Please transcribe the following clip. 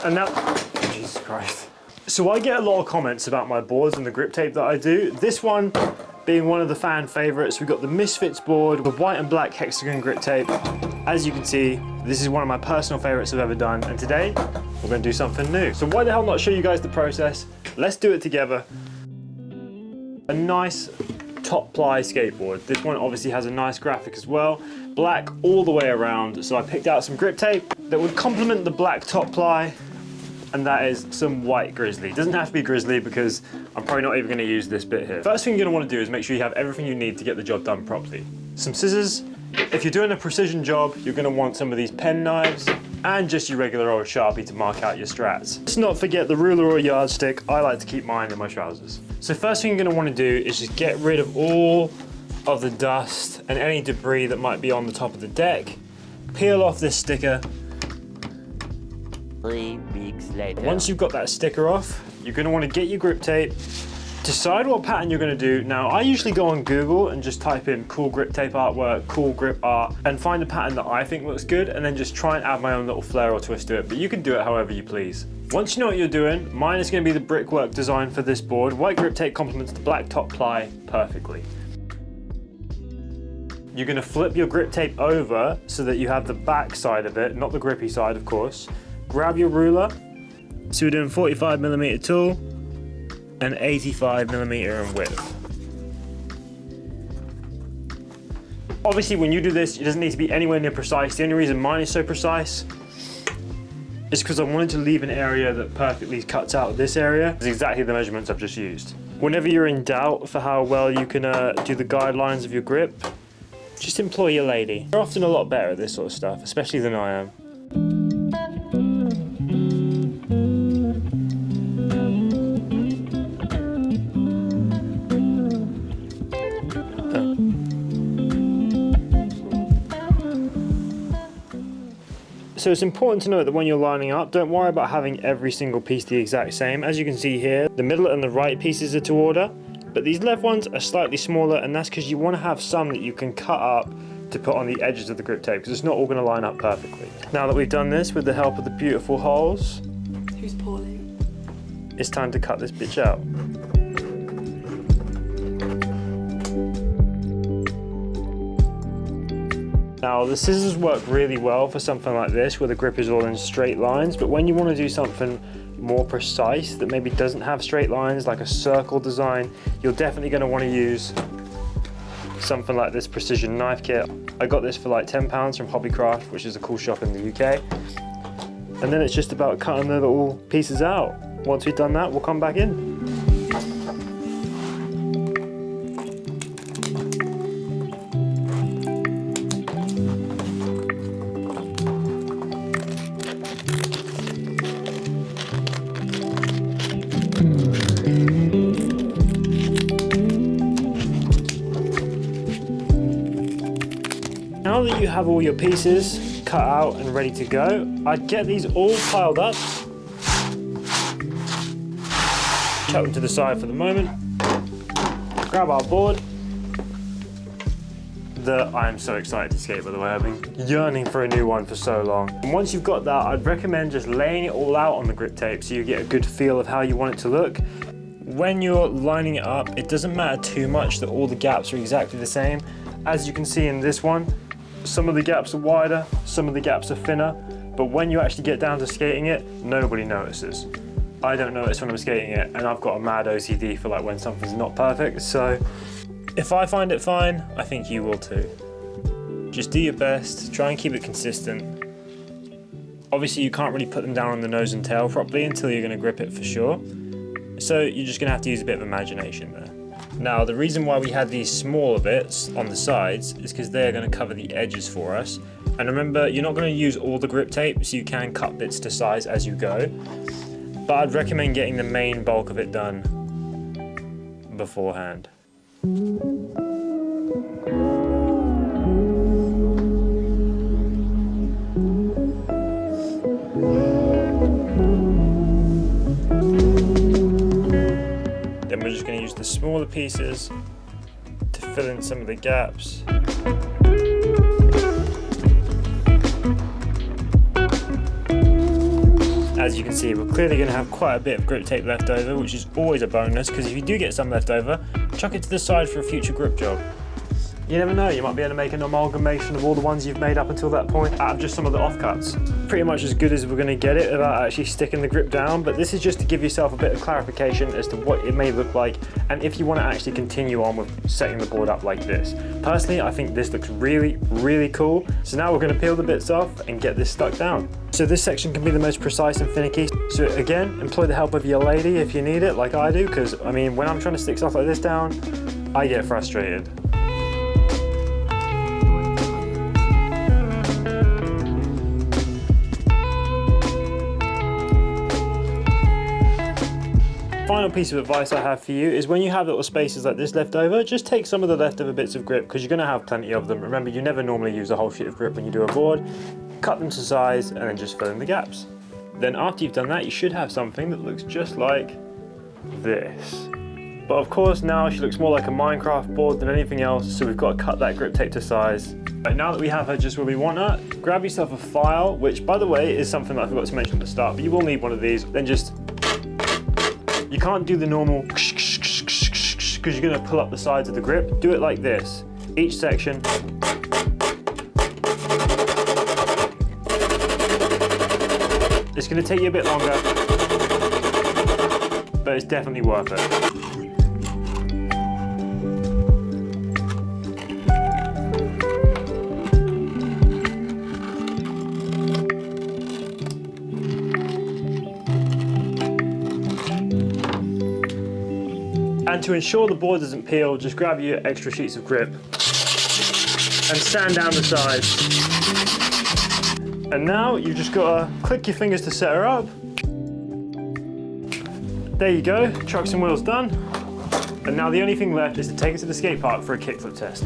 And now, Jesus Christ. So I get a lot of comments about my boards and the grip tape that I do. This one being one of the fan favorites. We've got the Misfits board with white and black hexagon grip tape. As you can see, this is one of my personal favorites I've ever done. And today, we're gonna do something new. So why the hell not show you guys the process? Let's do it together. A nice top ply skateboard. This one obviously has a nice graphic as well. Black all the way around. So I picked out some grip tape that would complement the black top ply, and that is some white grizzly. It doesn't have to be grizzly because I'm probably not even gonna use this bit here. First thing you're gonna wanna do is make sure you have everything you need to get the job done properly. Some scissors. If you're doing a precision job, you're gonna want some of these pen knives and just your regular old Sharpie to mark out your strats. Let's not forget the ruler or yardstick. I like to keep mine in my trousers. So first thing you're gonna wanna do is just get rid of all of the dust and any debris that might be on the top of the deck. Peel off this sticker. 3 weeks later. Once you've got that sticker off, you're gonna wanna get your grip tape, decide what pattern you're gonna do. Now, I usually go on Google and just type in cool grip tape artwork, cool grip art, and find a pattern that I think looks good, and then just try and add my own little flair or twist to it, but you can do it however you please. Once you know what you're doing, mine is gonna be the brickwork design for this board. White grip tape complements the black top ply perfectly. You're gonna flip your grip tape over so that you have the back side of it, not the grippy side, of course. Grab your ruler. So we're doing 45mm tool and 85mm in width. Obviously, when you do this, it doesn't need to be anywhere near precise. The only reason mine is so precise is because I wanted to leave an area that perfectly cuts out this area. It's exactly the measurements I've just used. Whenever you're in doubt for how well you can do the guidelines of your grip, just employ your lady. They're often a lot better at this sort of stuff, especially than I am. So it's important to note that when you're lining up, don't worry about having every single piece the exact same. As you can see here, the middle and the right pieces are to order, but these left ones are slightly smaller, and that's because you want to have some that you can cut up to put on the edges of the grip tape, because it's not all going to line up perfectly. Now that we've done this with the help of the beautiful holes, who's poorly? It's time to cut this bitch out. Now the scissors work really well for something like this where the grip is all in straight lines, but when you want to do something more precise that maybe doesn't have straight lines, like a circle design, you're definitely going to want to use something like this precision knife kit. I got this for like £10 from Hobbycraft, which is a cool shop in the UK. And then it's just about cutting the little pieces out. Once we've done that, we'll come back in. Now that you have all your pieces cut out and ready to go, I'd get these all piled up. Chuck them to the side for the moment. Grab our board. I am so excited to skate, by the way. I've been yearning for a new one for so long. And once you've got that, I'd recommend just laying it all out on the grip tape so you get a good feel of how you want it to look. When you're lining it up, it doesn't matter too much that all the gaps are exactly the same. As you can see in this one, some of the gaps are wider, some of the gaps are thinner, but when you actually get down to skating it, nobody notices. I don't notice when I'm skating it, and I've got a mad OCD for like when something's not perfect, so if I find it fine, I think you will too. Just do your best, try and keep it consistent. Obviously you can't really put them down on the nose and tail properly until you're going to grip it for sure, so you're just going to have to use a bit of imagination there. Now, the reason why we had these smaller bits on the sides is because they're going to cover the edges for us. And remember, you're not going to use all the grip tape, so you can cut bits to size as you go. But I'd recommend getting the main bulk of it done beforehand. Then we're just going to use the smaller pieces to fill in some of the gaps. As you can see, we're clearly going to have quite a bit of grip tape left over, which is always a bonus, because if you do get some left over, chuck it to the side for a future grip job. You never know, you might be able to make an amalgamation of all the ones you've made up until that point out of just some of the offcuts. Pretty much as good as we're going to get it without actually sticking the grip down, but this is just to give yourself a bit of clarification as to what it may look like and if you want to actually continue on with setting the board up like this. Personally, I think this looks really, really cool. So now we're going to peel the bits off and get this stuck down. So this section can be the most precise and finicky. So again, employ the help of your lady if you need it, like I do, because I mean, when I'm trying to stick stuff like this down, I get frustrated. Final piece of advice I have for you is when you have little spaces like this left over, just take some of the leftover bits of grip because you're going to have plenty of them. Remember, you never normally use a whole sheet of grip when you do a board. Cut them to size and then just fill in the gaps. Then after you've done that, you should have something that looks just like this. But of course now she looks more like a Minecraft board than anything else, so we've got to cut that grip tape to size. Right, now that we have her just where we want her, grab yourself a file, which by the way is something that I forgot to mention at the start, but you will need one of these. Then just, you can't do the normal because you're going to pull up the sides of the grip. Do it like this. Each section. It's going to take you a bit longer, but it's definitely worth it. And to ensure the board doesn't peel, just grab your extra sheets of grip and sand down the sides. And now you've just got to click your fingers to set her up. There you go, trucks and wheels done. And now the only thing left is to take it to the skate park for a kickflip test.